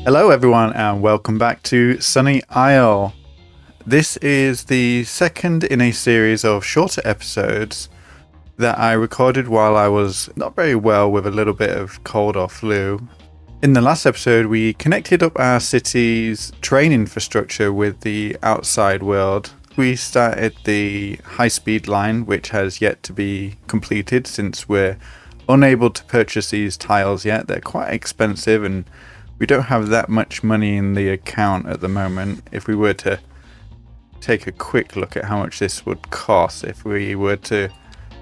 Hello everyone and welcome back to Sunny Isle. This is the second in a series of shorter episodes that I recorded while I was not very well with a little bit of cold or flu. In the last episode we connected up our city's train infrastructure with the outside world. We started the high-speed line, which has yet to be completed since we're unable to purchase these tiles yet. They're quite expensive and we don't have that much money in the account at the moment. If we were to take a quick look at how much this would cost if we were to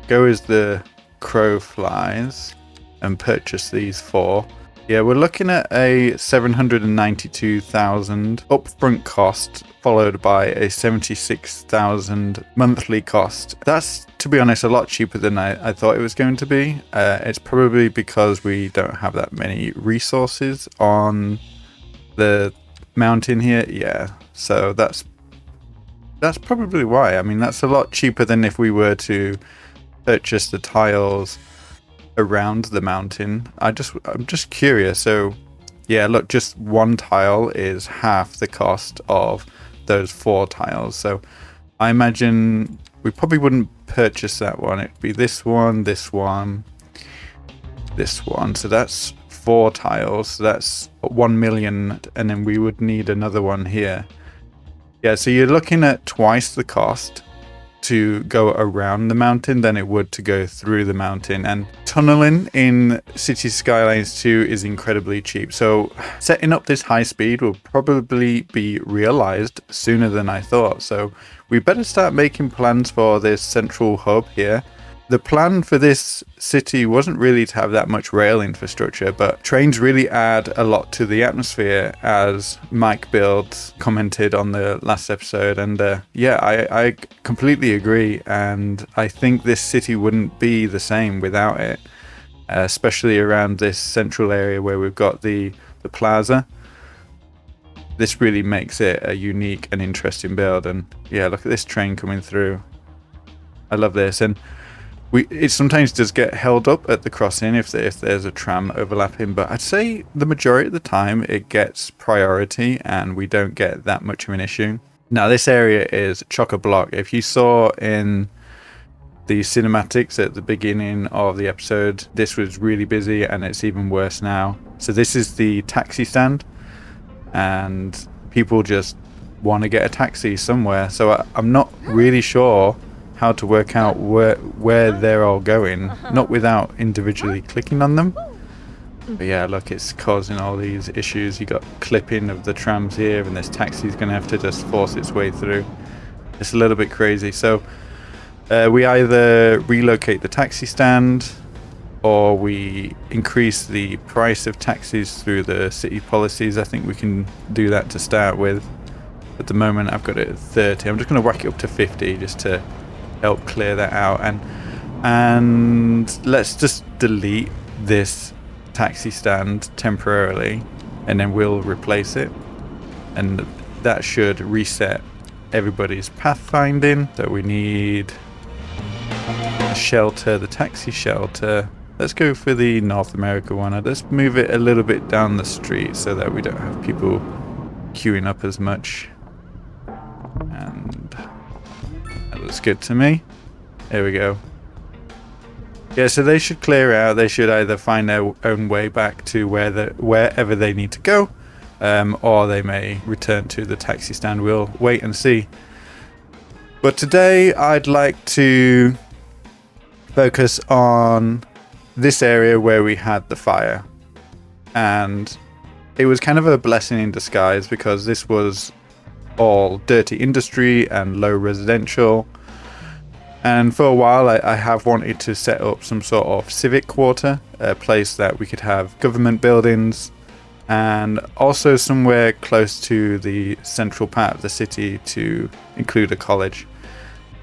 go as the crow flies and purchase these four. Yeah, we're looking at a 792,000 upfront cost followed by a 76,000 monthly cost. That's, to be honest, a lot cheaper than I thought it was going to be. It's probably because we don't have that many resources on the mountain here. Yeah, so that's probably why. I mean, that's a lot cheaper than if we were to purchase the tiles around the mountain. I'm just curious. So yeah, look, just one tile is half the cost of those four tiles. So I imagine we probably wouldn't purchase that one. It'd be this one, this one, this one. So that's four tiles. So that's 1 million, and then we would need another one here. Yeah, so you're looking at twice the cost to go around the mountain than it would to go through the mountain. And tunneling in City Skylines 2 is incredibly cheap. So setting up this high speed will probably be realized sooner than I thought. So we better start making plans for this central hub here. The plan for this city wasn't really to have that much rail infrastructure, but trains really add a lot to the atmosphere, as Mike Builds commented on the last episode. And yeah, I completely agree. And I think this city wouldn't be the same without it, especially around this central area where we've got the plaza. This really makes it a unique and interesting build. And yeah, look at this train coming through. I love this. And it sometimes does get held up at the crossing if there's a tram overlapping, but I'd say the majority of the time it gets priority and we don't get that much of an issue. Now this area is chock-a-block. If you saw in the cinematics at the beginning of the episode, this was really busy and it's even worse now. So this is the taxi stand and people just want to get a taxi somewhere. So I'm not really sure how to work out where they're all going, not without individually clicking on them. But yeah, look, it's causing all these issues. You got clipping of the trams here, and this taxi's going to have to just force its way through. It's a little bit crazy. So we either relocate the taxi stand, or we increase the price of taxis through the city policies. I think we can do that to start with. At the moment, I've got it at 30. I'm just going to whack it up to 50 just to help clear that out, and let's just delete this taxi stand temporarily and then we'll replace it, and that should reset everybody's pathfinding. So we need a shelter, the taxi shelter. Let's go for the North America one. Let's move it a little bit down the street so that we don't have people queuing up as much, and that looks good to me. There we go. Yeah, so they should clear out. They should either find their own way back to wherever they need to go, or they may return to the taxi stand. We'll wait and see. But today I'd like to focus on this area where we had the fire. And it was kind of a blessing in disguise because this was all dirty industry and low residential. And for a while I have wanted to set up some sort of civic quarter, a place that we could have government buildings and also somewhere close to the central part of the city to include a college.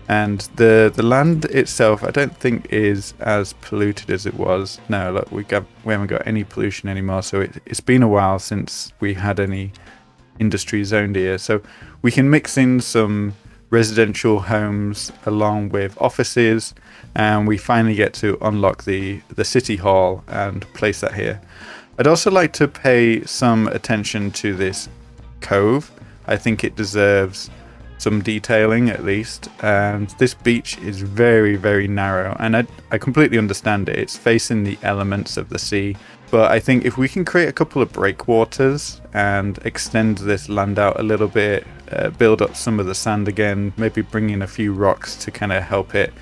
And the land itself I don't think is as polluted as it was. No, look, we haven't got any pollution anymore, so it's been a while since we had any industry zoned here. So we can mix in some residential homes along with offices, and we finally get to unlock the city hall and place that here. I'd also like to pay some attention to this cove. I think it deserves some detailing at least, and this beach is very, very narrow, and I completely understand it. It's facing the elements of the sea, but I think if we can create a couple of breakwaters and extend this land out a little bit, build up some of the sand again, maybe bring in a few rocks to kind of help it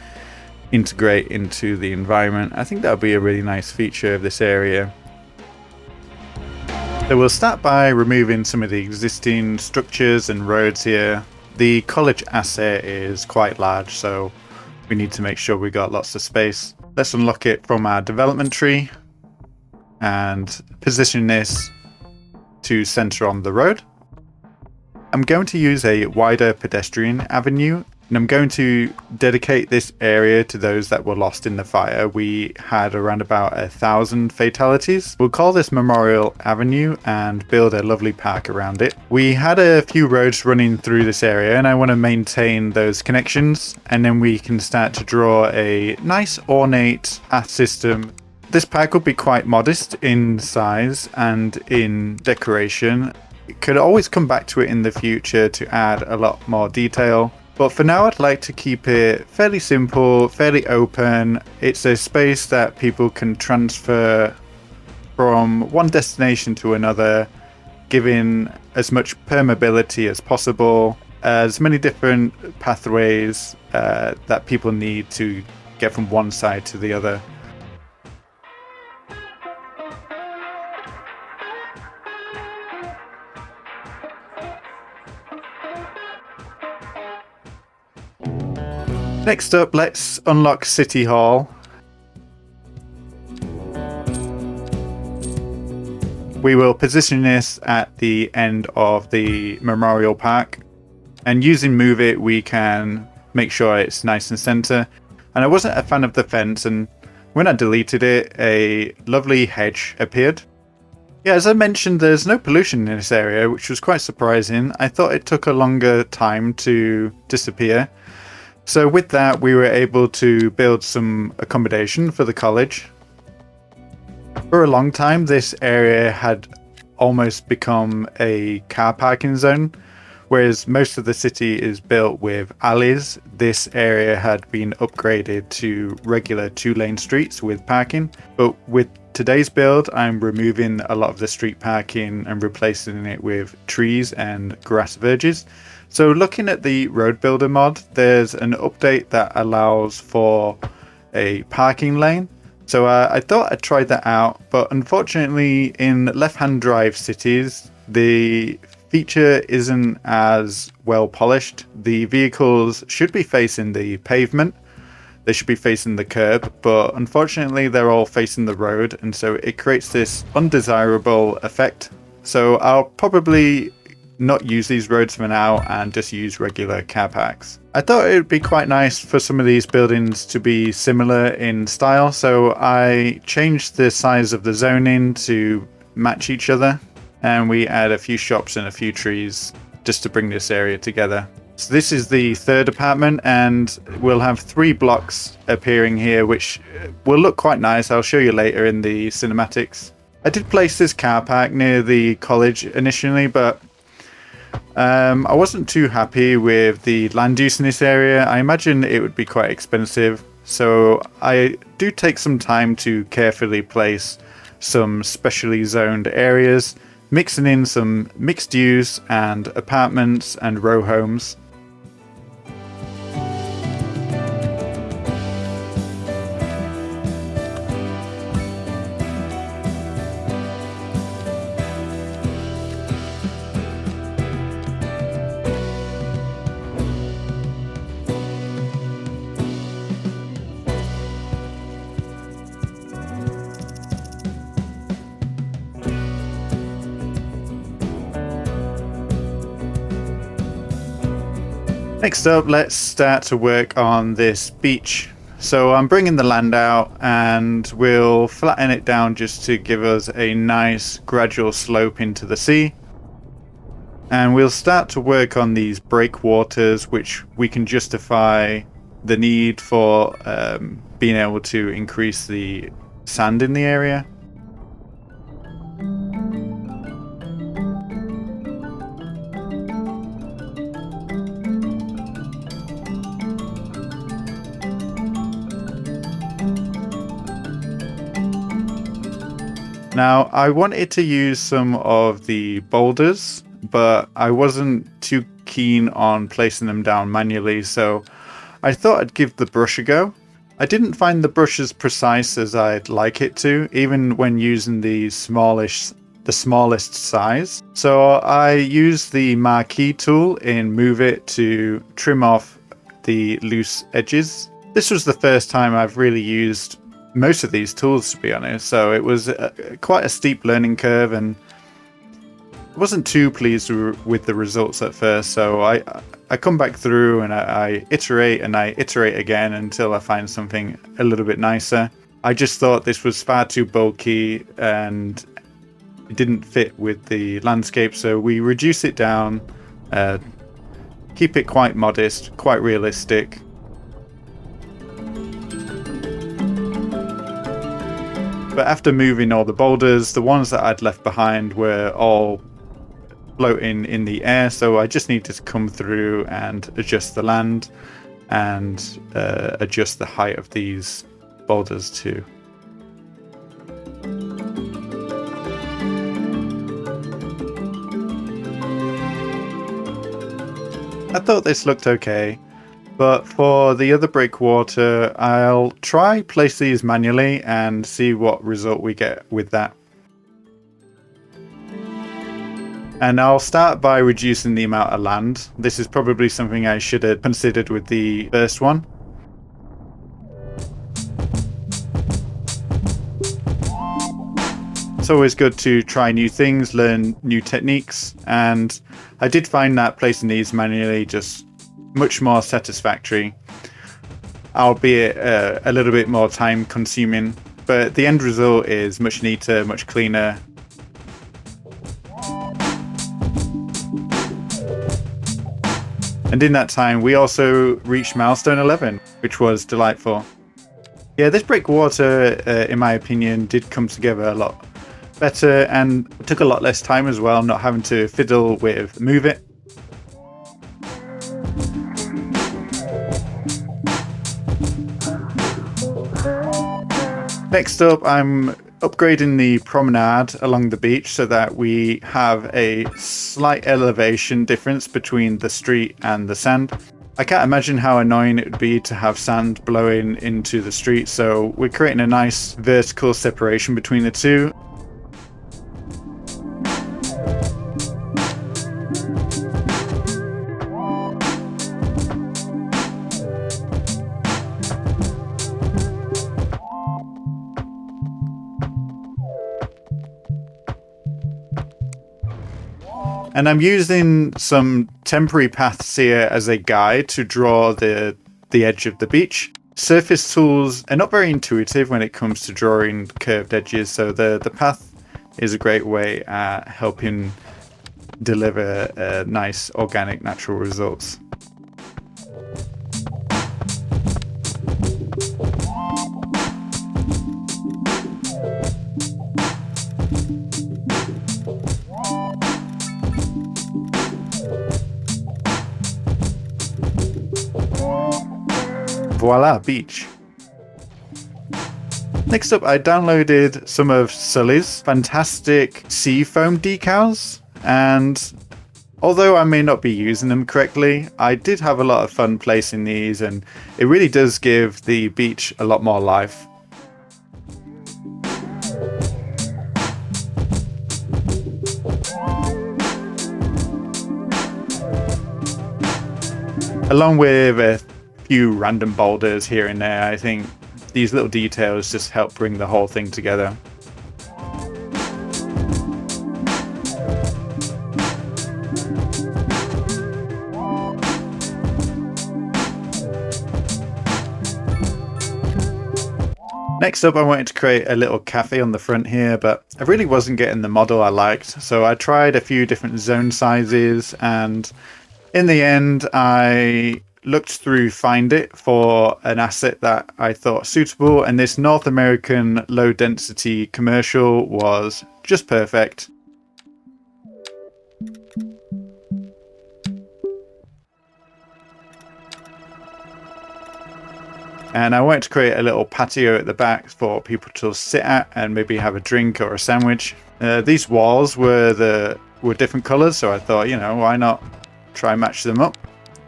integrate into the environment, I think that would be a really nice feature of this area. So we'll start by removing some of the existing structures and roads here. The college asset is quite large, so we need to make sure we got lots of space. Let's unlock it from our development tree and position this to center on the road. I'm going to use a wider pedestrian avenue, and I'm going to dedicate this area to those that were lost in the fire. We had around about 1,000 fatalities. We'll call this Memorial Avenue and build a lovely park around it. We had a few roads running through this area, and I want to maintain those connections, and then we can start to draw a nice ornate path system. This park will be quite modest in size and in decoration. It could always come back to it in the future to add a lot more detail. But for now, I'd like to keep it fairly simple, fairly open. It's a space that people can transfer from one destination to another, giving as much permeability as possible, as many different pathways that people need to get from one side to the other. Next up, let's unlock City Hall. We will position this at the end of the Memorial Park, and using Move It, we can make sure it's nice and center. And I wasn't a fan of the fence, and when I deleted it, a lovely hedge appeared. Yeah, as I mentioned, there's no pollution in this area, which was quite surprising. I thought it took a longer time to disappear. So with that, we were able to build some accommodation for the college. For a long time, this area had almost become a car parking zone, whereas most of the city is built with alleys. This area had been upgraded to regular 2-lane streets with parking, but with today's build, I'm removing a lot of the street parking and replacing it with trees and grass verges. So looking at the road builder mod, there's an update that allows for a parking lane. So I thought I'd try that out, but unfortunately in left-hand drive cities, the feature isn't as well polished. The vehicles should be facing the pavement. They should be facing the curb, but unfortunately they're all facing the road, and so it creates this undesirable effect. So I'll probably not use these roads for now and just use regular car parks. I thought it would be quite nice for some of these buildings to be similar in style, so I changed the size of the zoning to match each other, and we add a few shops and a few trees just to bring this area together. So this is the third apartment, and we'll have 3 blocks appearing here, which will look quite nice. I'll show you later in the cinematics. I did place this car park near the college initially, but I wasn't too happy with the land use in this area. I imagine it would be quite expensive, so I do take some time to carefully place some specially zoned areas, mixing in some mixed use and apartments and row homes. Next up, let's start to work on this beach. So I'm bringing the land out and we'll flatten it down just to give us a nice gradual slope into the sea. And we'll start to work on these breakwaters, which we can justify the need for being able to increase the sand in the area. Now, I wanted to use some of the boulders, but I wasn't too keen on placing them down manually, so I thought I'd give the brush a go. I didn't find the brush as precise as I'd like it to, even when using the smallest size. So I used the marquee tool in Move It to trim off the loose edges. This was the first time I've really used most of these tools, to be honest, so it was quite a steep learning curve, and I wasn't too pleased with the results at first. So I come back through and I iterate and I iterate again until I find something a little bit nicer. I just thought this was far too bulky and it didn't fit with the landscape, so we reduce it down, keep it quite modest, quite realistic. But after moving all the boulders, the ones that I'd left behind were all floating in the air, so I just needed to come through and adjust the land and adjust the height of these boulders too. I thought this looked okay. But for the other breakwater, I'll try place these manually and see what result we get with that. And I'll start by reducing the amount of land. This is probably something I should have considered with the first one. It's always good to try new things, learn new techniques, and I did find that placing these manually just much more satisfactory, albeit a little bit more time consuming, but the end result is much neater, much cleaner. And in that time we also reached milestone 11, which was delightful. Yeah, this breakwater in my opinion did come together a lot better and took a lot less time as well, not having to fiddle with Move It. Next up, I'm upgrading the promenade along the beach so that we have a slight elevation difference between the street and the sand. I can't imagine how annoying it would be to have sand blowing into the street, so we're creating a nice vertical separation between the two. And I'm using some temporary paths here as a guide to draw the edge of the beach. Surface tools are not very intuitive when it comes to drawing curved edges, so the path is a great way at helping deliver nice, organic, natural results. Voila, beach. Next up, I downloaded some of Sully's fantastic sea foam decals, and although I may not be using them correctly, I did have a lot of fun placing these, and it really does give the beach a lot more life. Along with a few random boulders here and there, I think these little details just help bring the whole thing together. Next up, I wanted to create a little cafe on the front here, but I really wasn't getting the model I liked, so I tried a few different zone sizes, and in the end I looked through Find It for an asset that I thought suitable, and this North American low density commercial was just perfect. And I wanted to create a little patio at the back for people to sit at and maybe have a drink or a sandwich. These walls were different colors, so I thought, you know, why not try and match them up?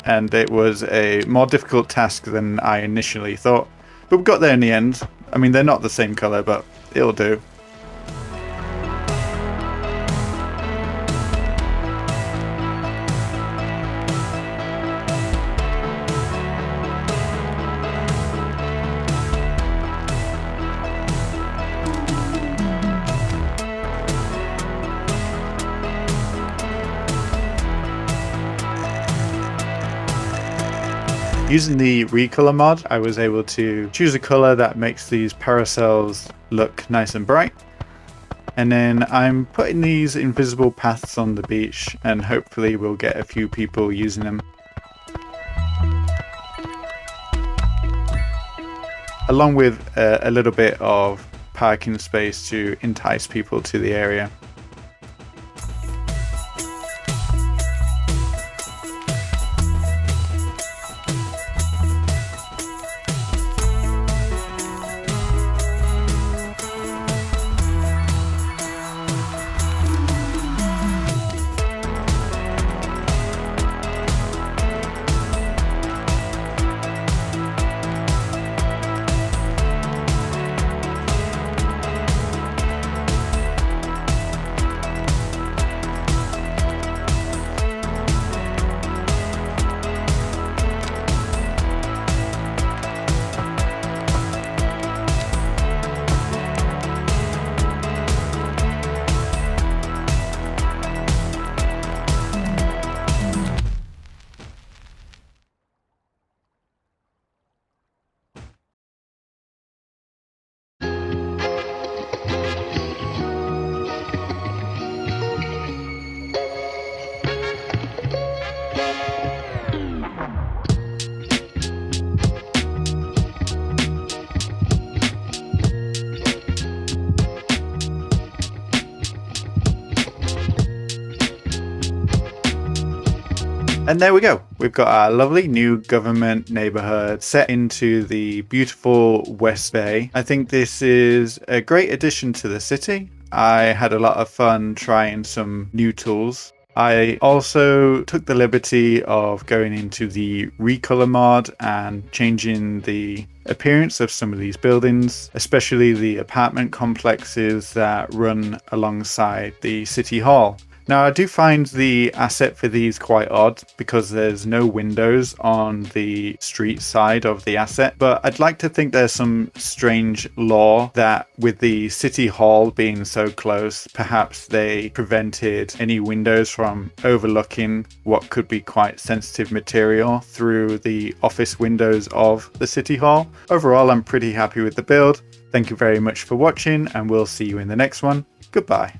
And it was a more difficult task than I initially thought, but we got there in the end. I mean, they're not the same color, but it'll do. Using the Recolor mod, I was able to choose a color that makes these parasols look nice and bright. And then I'm putting these invisible paths on the beach, and hopefully we'll get a few people using them. Along with a little bit of parking space to entice people to the area. And there we go. We've got our lovely new government neighborhood set into the beautiful West Bay. I think this is a great addition to the city. I had a lot of fun trying some new tools. I also took the liberty of going into the Recolor mod and changing the appearance of some of these buildings, especially the apartment complexes that run alongside the city hall. Now, I do find the asset for these quite odd because there's no windows on the street side of the asset, but I'd like to think there's some strange law that with the city hall being so close, perhaps they prevented any windows from overlooking what could be quite sensitive material through the office windows of the city hall. Overall, I'm pretty happy with the build. Thank you very much for watching, and we'll see you in the next one. Goodbye.